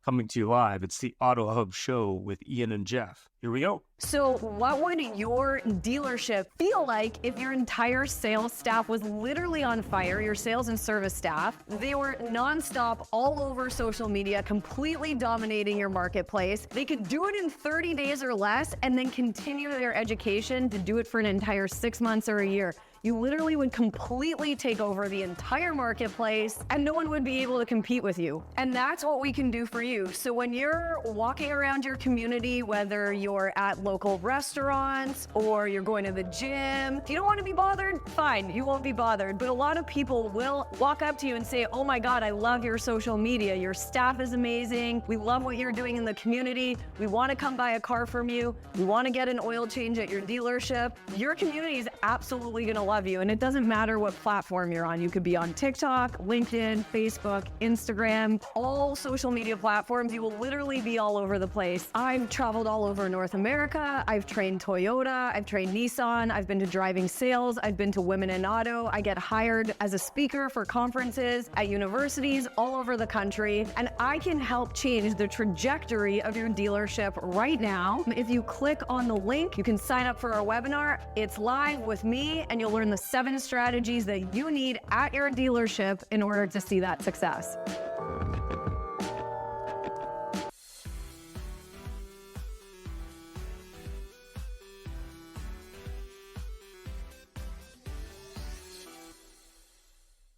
Coming to you live, it's the AutoHub show with Ian and Jeff. Here we go. So what would your dealership feel like if your entire sales staff was literally on fire, your sales and service staff? They were nonstop all over social media, completely dominating your marketplace. They could do it in 30 days or less and then continue their education to do it for an entire 6 months or a year. You literally would completely take over the entire marketplace and no one would be able to compete with you. And that's what we can do for you. So when you're walking around your community, whether you're at local restaurants or you're going to the gym, if you don't want to be bothered, fine, you won't be bothered. But a lot of people will walk up to you and say, oh my God, I love your social media. Your staff is amazing. We love what you're doing in the community. We want to come buy a car from you. We want to get an oil change at your dealership. Your community is absolutely going to love you. And it doesn't matter what platform you're on. You could be on TikTok, LinkedIn, Facebook, Instagram, all social media platforms. You will literally be all over the place. I've traveled all over North America. I've trained Toyota. I've trained Nissan. I've been to driving sales. I've been to Women in Auto. I get hired as a speaker for conferences at universities all over the country. And I can help change the trajectory of your dealership right now. If you click on the link, you can sign up for our webinar. It's live with me and you'll learn the 7 strategies that you need at your dealership in order to see that success.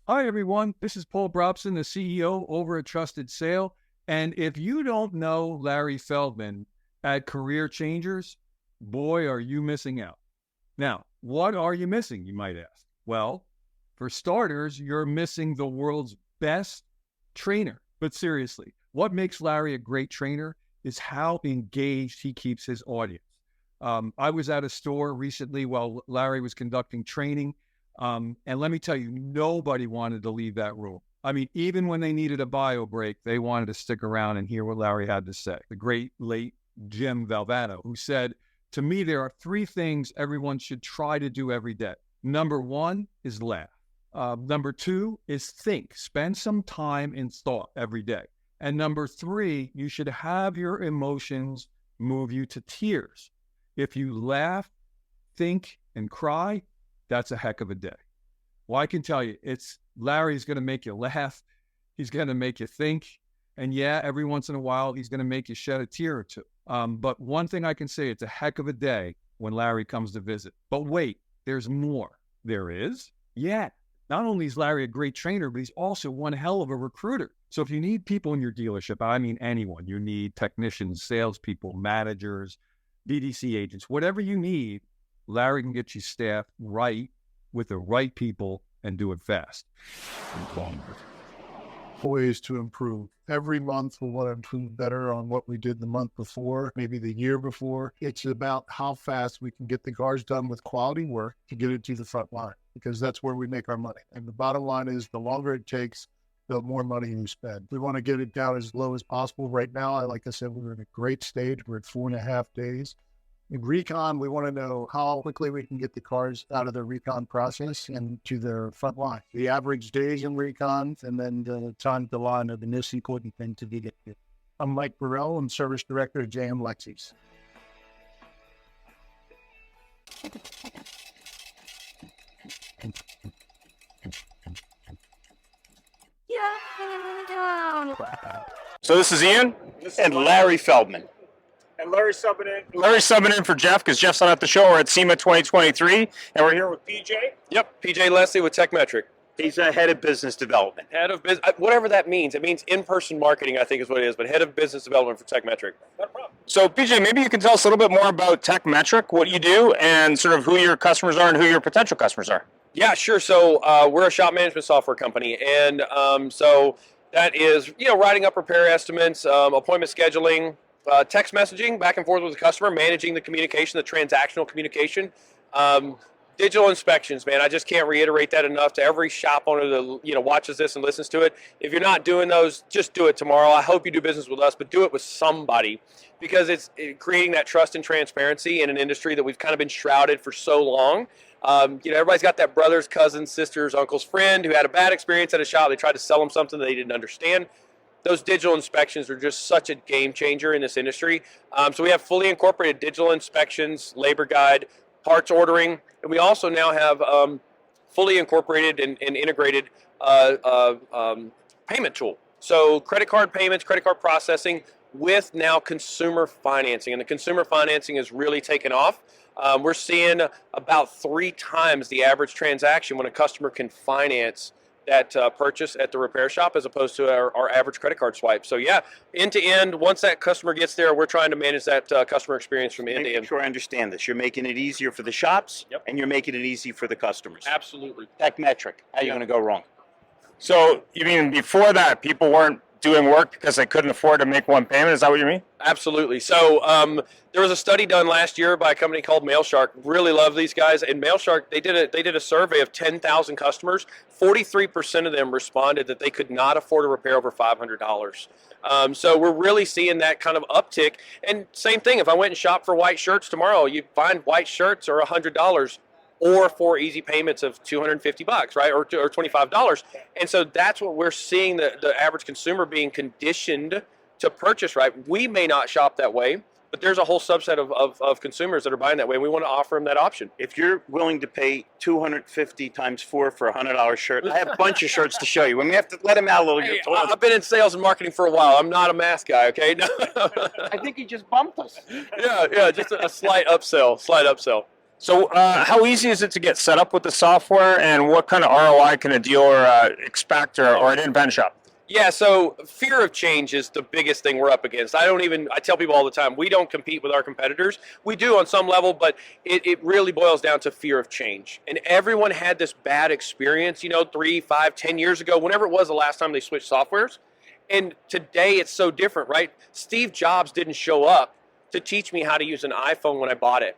Hi, everyone. This is Paul Brobson, the CEO over at Trusted Sale. And if you don't know Larry Feldman at Career Changers, boy, are you missing out. Now, what are you missing, you might ask? Well, for starters, you're missing the world's best trainer. But seriously, what makes Larry a great trainer is how engaged he keeps his audience. I was at a store recently while Larry was conducting training. And let me tell you, nobody wanted to leave that room. I mean, even when they needed a bio break, they wanted to stick around and hear what Larry had to say. The great late Jim Valvano, who said, to me, there are 3 things everyone should try to do every day. Number 1 is laugh. Number 2 is think. Spend some time in thought every day. And number 3, you should have your emotions move you to tears. If you laugh, think, and cry, that's a heck of a day. Well, I can tell you, Larry's going to make you laugh. He's going to make you think. And yeah, every once in a while, he's going to make you shed a tear or two. But one thing I can say, it's a heck of a day when Larry comes to visit. But wait, there's more. There is? Yeah. Not only is Larry a great trainer, but he's also one hell of a recruiter. So if you need people in your dealership, I mean anyone, you need technicians, salespeople, managers, BDC agents, whatever you need, Larry can get you staffed right with the right people and do it fast. Ways to improve. Every month we want to improve better on what we did the month before, maybe the year before. It's about how fast we can get the cars done with quality work to get it to the front line, because that's where we make our money. And the bottom line is the longer it takes, the more money you spend. We want to get it down as low as possible. Right now, like I said, we're in a great stage. We're at 4.5 days. In recon, we want to know how quickly we can get the cars out of the recon process and to their front line. The average days in recon, and then the time to line are the most important thing to get it. I'm Mike Burrell. I'm Service Director at JM Lexus. So this is Ian and Larry Feldman. And Larry's subbing in for Jeff because Jeff's not at the show. We're at SEMA 2023, and we're here with PJ. Yep, PJ Leslie with TekMetrics. He's head of business development. Head of business, whatever that means. It means in-person marketing, I think is what it is, but head of business development for TekMetrics. No problem. So PJ, maybe you can tell us a little bit more about TekMetrics, what you do, and sort of who your customers are and who your potential customers are. Yeah, sure. So we're a shop management software company, and so that is, writing up repair estimates, appointment scheduling, text messaging back and forth with the customer, managing the communication, the transactional communication. Digital inspections, man. I just can't reiterate that enough to every shop owner that watches this and listens to it. If you're not doing those, just do it tomorrow. I hope you do business with us, but do it with somebody, because it's creating that trust and transparency in an industry that we've kind of been shrouded for so long. Everybody's got that brothers, cousins, sisters, uncle's friend who had a bad experience at a shop. They tried to sell them something that they didn't understand. Those digital inspections are just such a game changer in this industry. So we have fully incorporated digital inspections, labor guide, parts ordering, and we also now have fully incorporated and integrated payment tool. So credit card payments, credit card processing with now consumer financing. And the consumer financing has really taken off. We're seeing about 3 times the average transaction when a customer can finance that purchase at the repair shop as opposed to our average credit card swipe. So yeah, end to end, once that customer gets there, we're trying to manage that customer experience from end to end. Make sure I understand this. You're making it easier for the shops, Yep. and you're making it easy for the customers. Absolutely. TekMetrics, how are you going to go wrong? So you mean before that, people weren't doing work because they couldn't afford to make one payment? Is that what you mean? Absolutely. So there was a study done last year by a company called MailShark. Really love these guys. And MailShark, they did a survey of 10,000 customers. 43% of them responded that they could not afford a repair over $500. So we're really seeing that kind of uptick. And same thing, if I went and shopped for white shirts tomorrow, you find white shirts are $100. Or 4 easy payments of $250, right, or $25, and so that's what we're seeing the average consumer being conditioned to purchase. Right, we may not shop that way, but there's a whole subset of consumers that are buying that way, and we want to offer them that option. If you're willing to pay $250 times 4 for a $100 shirt, I have a bunch of shirts to show you. We have to let him out a little. Hey, I've been in sales and marketing for a while. I'm not a math guy, okay? No. I think he just bumped us. Yeah, just a slight upsell. So how easy is it to get set up with the software, and what kind of ROI can a dealer expect or an independent shop? Yeah, so fear of change is the biggest thing we're up against. I tell people all the time, we don't compete with our competitors. We do on some level, but it really boils down to fear of change. And everyone had this bad experience, 3, 5, 10 years ago, whenever it was the last time they switched softwares. And today it's so different, right? Steve Jobs didn't show up to teach me how to use an iPhone when I bought it.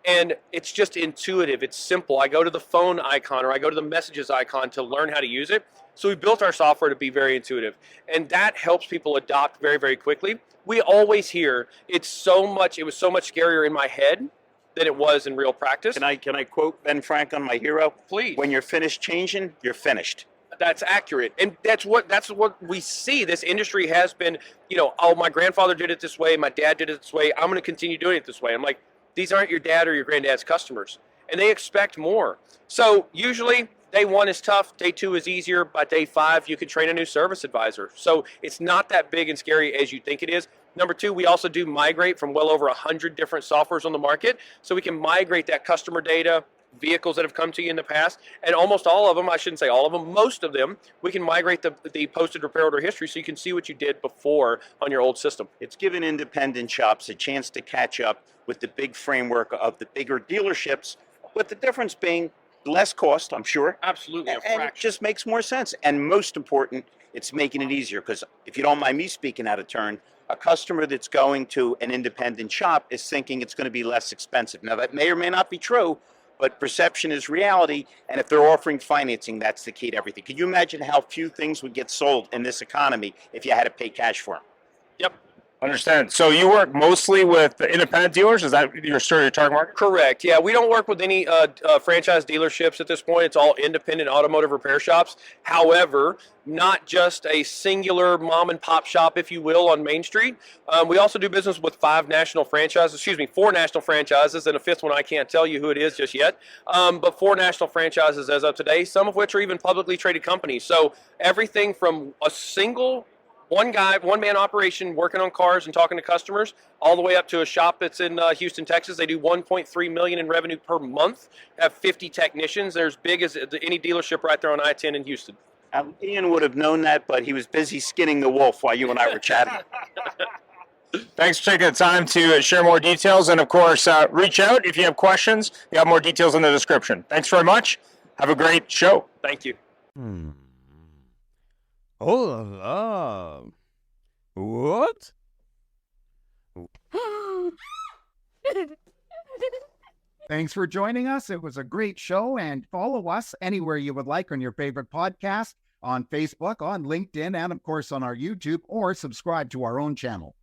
And it's just intuitive. It's simple. I go to the phone icon or I go to the messages icon to learn how to use it. So we built our software to be very intuitive. And that helps people adopt very, very quickly. We always hear it was so much scarier in my head than it was in real practice. Can I quote Ben Franklin, my hero? Please. When you're finished changing, you're finished. That's accurate. And that's what we see. This industry has been, oh, my grandfather did it this way. My dad did it this way. I'm going to continue doing it this way. I'm like, these aren't your dad or your granddad's customers, and they expect more. So usually day 1 is tough, day 2 is easier. By day 5, you can train a new service advisor. So it's not that big and scary as you think it is. Number 2, we also do migrate from well over 100 different softwares on the market. So we can migrate that customer data, vehicles that have come to you in the past, and almost all of them, I shouldn't say all of them, most of them, we can migrate the posted repair order history so you can see what you did before on your old system. It's given independent shops a chance to catch up with the big framework of the bigger dealerships, with the difference being less cost, I'm sure. Absolutely, a And fraction. it just makes more sense. And most important, it's making it easier, because if you don't mind me speaking out of turn, a customer that's going to an independent shop is thinking it's going to be less expensive. Now, that may or may not be true, but perception is reality, and if they're offering financing, that's the key to everything. Can you imagine how few things would get sold in this economy if you had to pay cash for them? Yep. Understand. So you work mostly with independent dealers? Is that your target market? Correct. Yeah, we don't work with any franchise dealerships at this point. It's all independent automotive repair shops. However, not just a singular mom and pop shop, if you will, on Main Street. We also do business with 4 national franchises, and a 5th one I can't tell you who it is just yet. But 4 national franchises as of today, some of which are even publicly traded companies. So everything from a single one-man operation working on cars and talking to customers, all the way up to a shop that's in Houston, Texas. They do $1.3 million in revenue per month, have 50 technicians. They're as big as any dealership right there on I-10 in Houston. Ian would have known that, but he was busy skinning the wolf while you and I were chatting. Thanks for taking the time to share more details. And, of course, reach out if you have questions. You have more details in the description. Thanks very much. Have a great show. Thank you. Oh la la. What? Thanks for joining us. It was a great show, and follow us anywhere you would like on your favorite podcast, on Facebook, on LinkedIn, and of course on our YouTube, or subscribe to our own channel.